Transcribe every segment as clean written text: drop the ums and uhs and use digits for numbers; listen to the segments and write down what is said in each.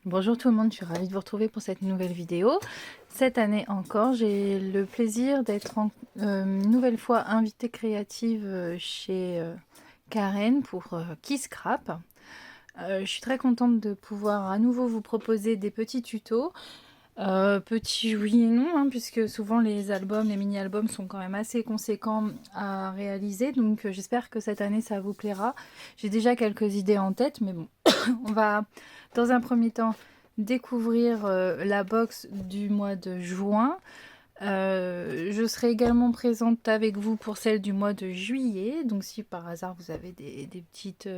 Bonjour tout le monde, je suis ravie de vous retrouver pour cette nouvelle vidéo. Cette année encore, j'ai le plaisir d'être une nouvelle fois invitée créative chez Karen pour Kiss Scrap. Je suis très contente de pouvoir à nouveau vous proposer des petits tutos. Petits oui et non, hein, puisque souvent les albums, les mini-albums sont quand même assez conséquents à réaliser. Donc j'espère que cette année ça vous plaira. J'ai déjà quelques idées en tête, mais bon, on va dans un premier temps découvrir la box du mois de juin. Je serai également présente avec vous pour celle du mois de juillet. Donc si par hasard vous avez des petites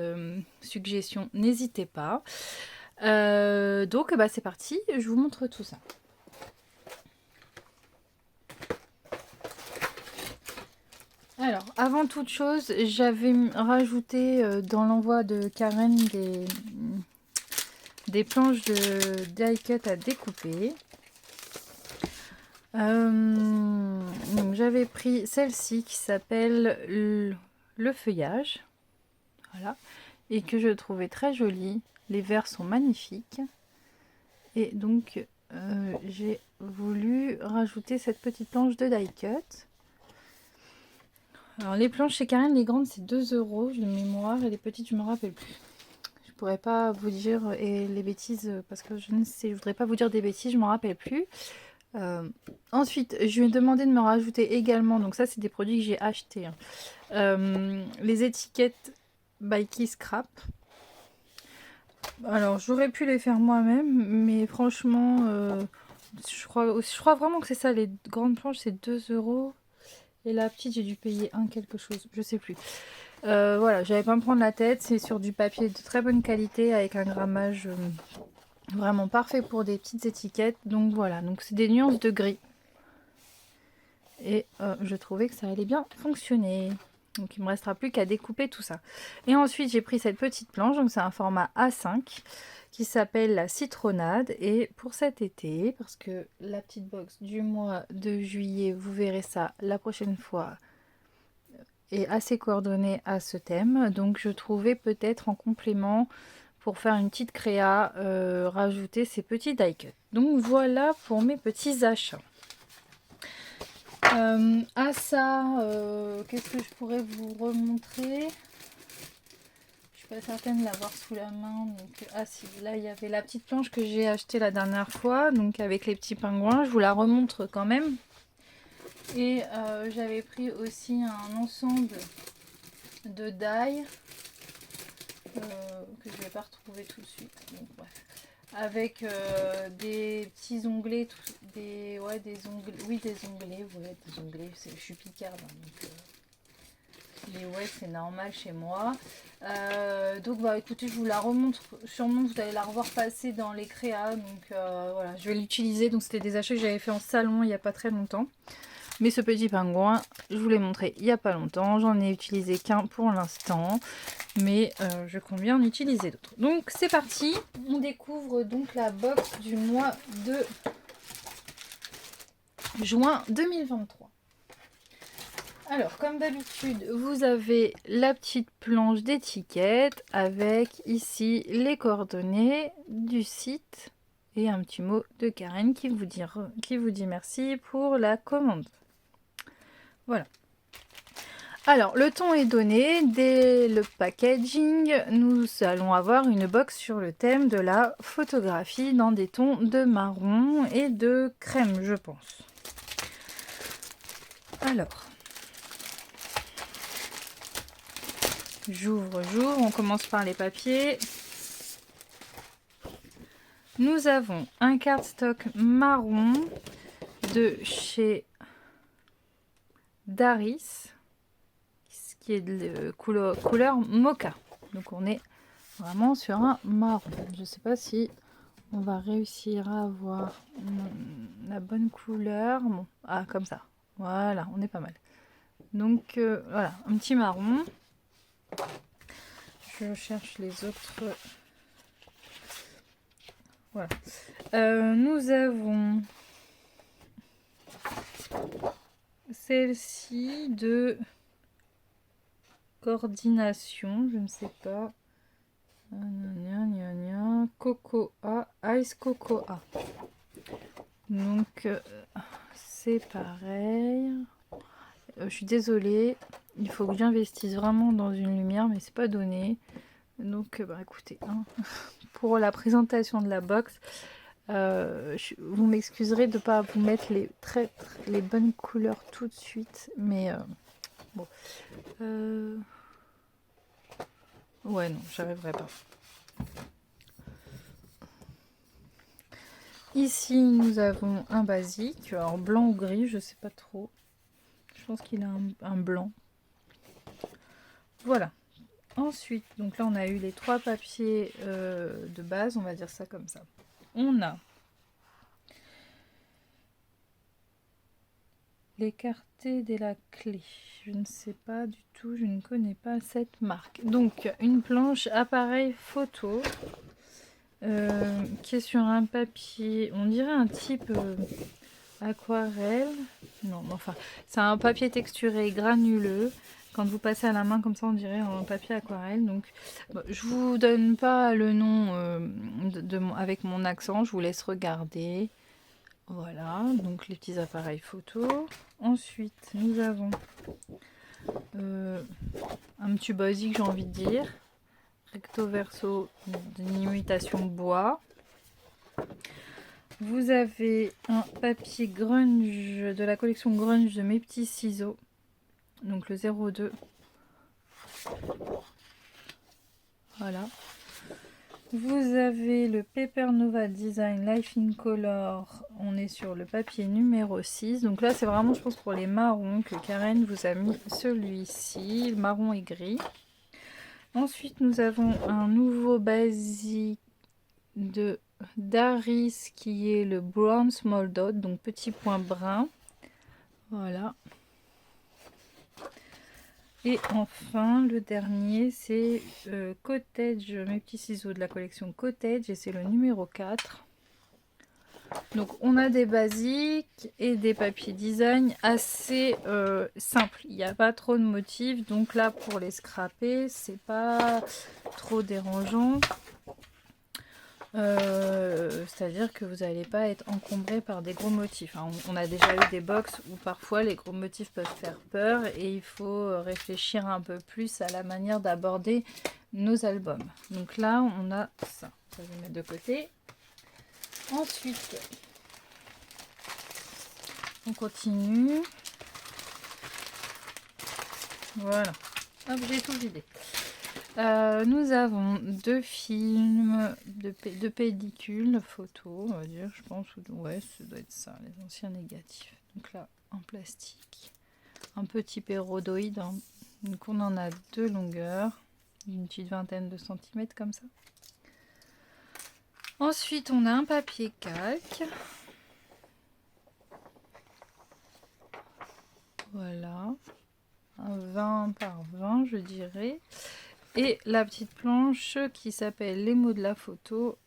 suggestions, n'hésitez pas. Donc bah, c'est parti, je vous montre tout ça. Alors, avant toute chose, j'avais rajouté dans l'envoi de Karen des planches de die cut à découper. Donc j'avais pris celle-ci qui s'appelle le feuillage, voilà, et que je trouvais très jolie. Les verres sont magnifiques. Et donc j'ai voulu rajouter cette petite planche de die cut. Alors les planches chez Karen, les grandes c'est 2 € de mémoire et les petites je me rappelle plus. Je pourrais pas vous dire et les bêtises parce que je voudrais pas vous dire des bêtises, je m'en rappelle plus. Ensuite, je lui ai demandé de me rajouter également, donc ça c'est des produits que j'ai achetés, hein, les étiquettes by Kiss Scrap. Alors j'aurais pu les faire moi-même, mais franchement, je crois vraiment que c'est ça, les grandes planches c'est 2 € et la petite j'ai dû payer un quelque chose, je sais plus. Voilà, j'avais pas à me prendre la tête, c'est sur du papier de très bonne qualité avec un grammage vraiment parfait pour des petites étiquettes. Donc voilà, donc c'est des nuances de gris. Et je trouvais que ça allait bien fonctionner. Donc il me restera plus qu'à découper tout ça. Et ensuite j'ai pris cette petite planche, donc c'est un format A5 qui s'appelle la citronnade. Et pour cet été, parce que la petite box du mois de juillet, vous verrez ça la prochaine fois, est assez coordonnée à ce thème. Donc je trouvais peut-être en complément pour faire une petite créa, rajouter ces petits die cuts. Donc voilà pour mes petits achats. À ça, qu'est-ce que je pourrais vous remontrer? Je suis pas certaine de l'avoir sous la main. Donc, ah si, là il y avait la petite planche que j'ai achetée la dernière fois, donc avec les petits pingouins. Je vous la remontre quand même. Et j'avais pris aussi un ensemble de die que je vais pas retrouver tout de suite. Donc, bref. Avec des petits onglets, des onglets, oui des onglets, des onglets, je suis picarde, hein, donc les ouais c'est normal chez moi. Donc bah écoutez, je vous la remontre, sûrement vous allez la revoir passer dans les créas, donc voilà, je vais l'utiliser, donc c'était des achats que j'avais fait en salon il n'y a pas très longtemps. Mais ce petit pingouin, je vous l'ai montré il n'y a pas longtemps, j'en ai utilisé qu'un pour l'instant, mais je compte bien en utiliser d'autres. Donc c'est parti, on découvre donc la box du mois de juin 2023. Alors comme d'habitude, vous avez la petite planche d'étiquette avec ici les coordonnées du site et un petit mot de Karen qui vous dit merci pour la commande. Voilà. Alors, le ton est donné. Dès le packaging, nous allons avoir une box sur le thème de la photographie dans des tons de marron et de crème, je pense. Alors, j'ouvre, on commence par les papiers. Nous avons un cardstock marron de chez Daris, qui est de couleur mocha. Donc on est vraiment sur un marron. Je ne sais pas si on va réussir à avoir la bonne couleur. Bon, ah comme ça. Voilà, on est pas mal. Donc voilà, un petit marron. Je cherche les autres. Voilà. Nous avons celle-ci de coordination, je ne sais pas. Cocoa, Ice Cocoa. Donc c'est pareil. Je suis désolée, il faut que j'investisse vraiment dans une lumière, mais c'est pas donné. Donc bah écoutez, hein, pour la présentation de la box, vous m'excuserez de ne pas vous mettre les bonnes couleurs tout de suite, mais bon. Ouais, non, j'arriverai pas. Ici, nous avons un basique, alors blanc ou gris, je sais pas trop. Je pense qu'il a un blanc. Voilà. Ensuite, donc là, on a eu les 3 papiers de base, on va dire ça comme ça. On a l'écarté de la clé. Je ne sais pas du tout, je ne connais pas cette marque. Donc, une planche appareil photo qui est sur un papier, on dirait un type aquarelle. Non, enfin, c'est un papier texturé granuleux. Quand vous passez à la main comme ça, on dirait un papier aquarelle. Donc, bon, je vous donne pas le nom avec mon accent, je vous laisse regarder. Voilà, donc les petits appareils photo. Ensuite, nous avons un petit basique, j'ai envie de dire. Recto verso d'une imitation bois. Vous avez un papier grunge de la collection grunge de mes petits ciseaux. Donc le 02. Voilà. Vous avez le Paper Nova Design Life in Color. On est sur le papier numéro 6. Donc là, c'est vraiment, je pense, pour les marrons que Karen vous a mis celui-ci. Le marron et gris. Ensuite, nous avons un nouveau basique de Daris qui est le Brown Small Dot. Donc petit point brun. Voilà. Et enfin, le dernier, c'est Cottage, mes petits ciseaux de la collection Cottage, et c'est le numéro 4. Donc, on a des basiques et des papiers design assez simples. Il n'y a pas trop de motifs, donc là, pour les scraper, c'est pas trop dérangeant. C'est-à-dire que vous n'allez pas être encombré par des gros motifs. Hein. On a déjà eu des box où parfois les gros motifs peuvent faire peur et il faut réfléchir un peu plus à la manière d'aborder nos albums. Donc là, on a ça. Je vais mettre de côté. Ensuite, on continue. Voilà. Hop, j'ai tout vidé. Nous avons 2 films de pellicule photo, on va dire, je pense. Ouais, ça doit être ça, les anciens négatifs. Donc là, en plastique, un petit pérodoïde. Hein. Donc on en a 2 longueurs, une petite vingtaine de centimètres comme ça. Ensuite, on a un papier calque. Voilà, un 20 par 20, je dirais. Et la petite planche qui s'appelle les mots de la photo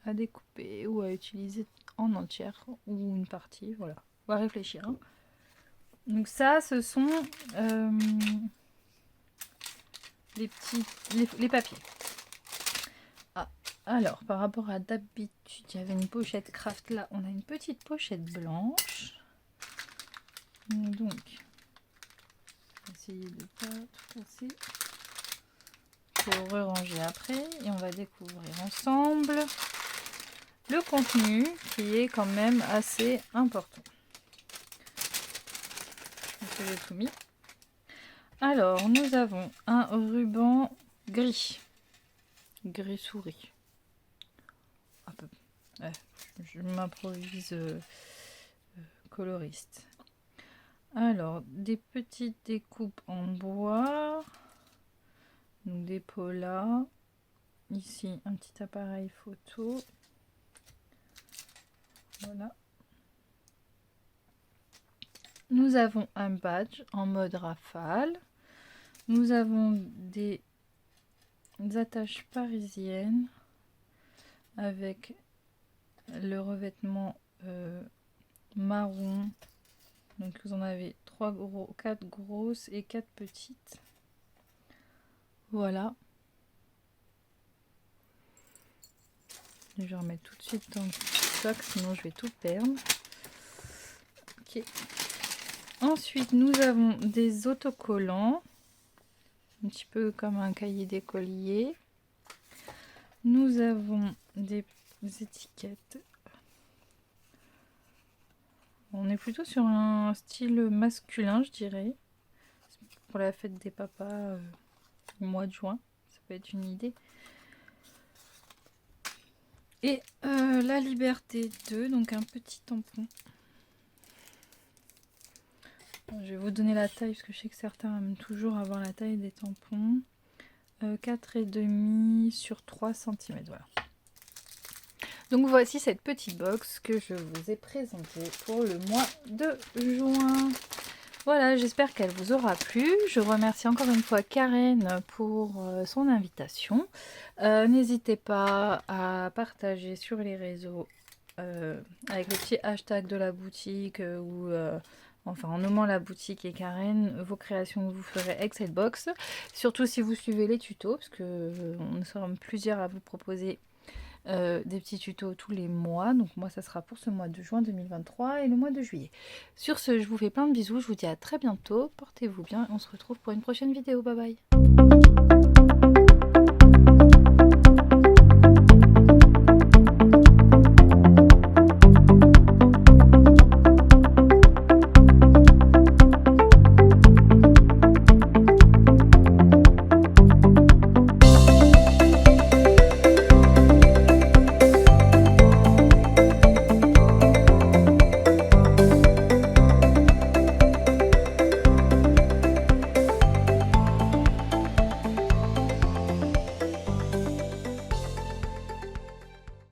à découper ou à utiliser en entière ou une partie. Voilà, on va réfléchir. Hein. Donc ça, ce sont les papiers. Ah, alors, par rapport à d'habitude, il y avait une pochette craft. Là, on a une petite pochette blanche. Donc, essayer de ne pas tout casser. Pour re-ranger après et on va découvrir ensemble le contenu qui est quand même assez important. Je pense que j'ai tout mis. Alors, nous avons un ruban gris souris. Un peu. Ouais, je m'improvise coloriste. Alors, des petites découpes en bois. Donc des polas. Ici, un petit appareil photo. Voilà. Nous avons un badge en mode rafale. Nous avons des attaches parisiennes avec le revêtement marron. Donc vous en avez 4 grosses et 4 petites. Voilà. Je vais remettre tout de suite dans le stock, sinon je vais tout perdre. Ok. Ensuite, nous avons des autocollants, un petit peu comme un cahier d'écolier. Nous avons des étiquettes. On est plutôt sur un style masculin, je dirais. Pour la fête des papas au mois de juin, ça peut être une idée. Et la Liberté 2, donc un petit tampon. Je vais vous donner la taille parce que je sais que certains aiment toujours avoir la taille des tampons. 4,5 sur 3 cm. Voilà. Donc voici cette petite box que je vous ai présentée pour le mois de juin. Voilà, j'espère qu'elle vous aura plu. Je remercie encore une fois Karen pour son invitation. N'hésitez pas à partager sur les réseaux avec le petit hashtag de la boutique ou enfin en nommant la boutique et Karen, vos créations que vous ferez avec cette box. Surtout si vous suivez les tutos, parce que nous sommes plusieurs à vous proposer des petits tutos tous les mois. Donc moi ça sera pour ce mois de juin 2023 et le mois de juillet. Sur ce, je vous fais plein de bisous, je vous dis à très bientôt, portez-vous bien, on se retrouve pour une prochaine vidéo, bye bye.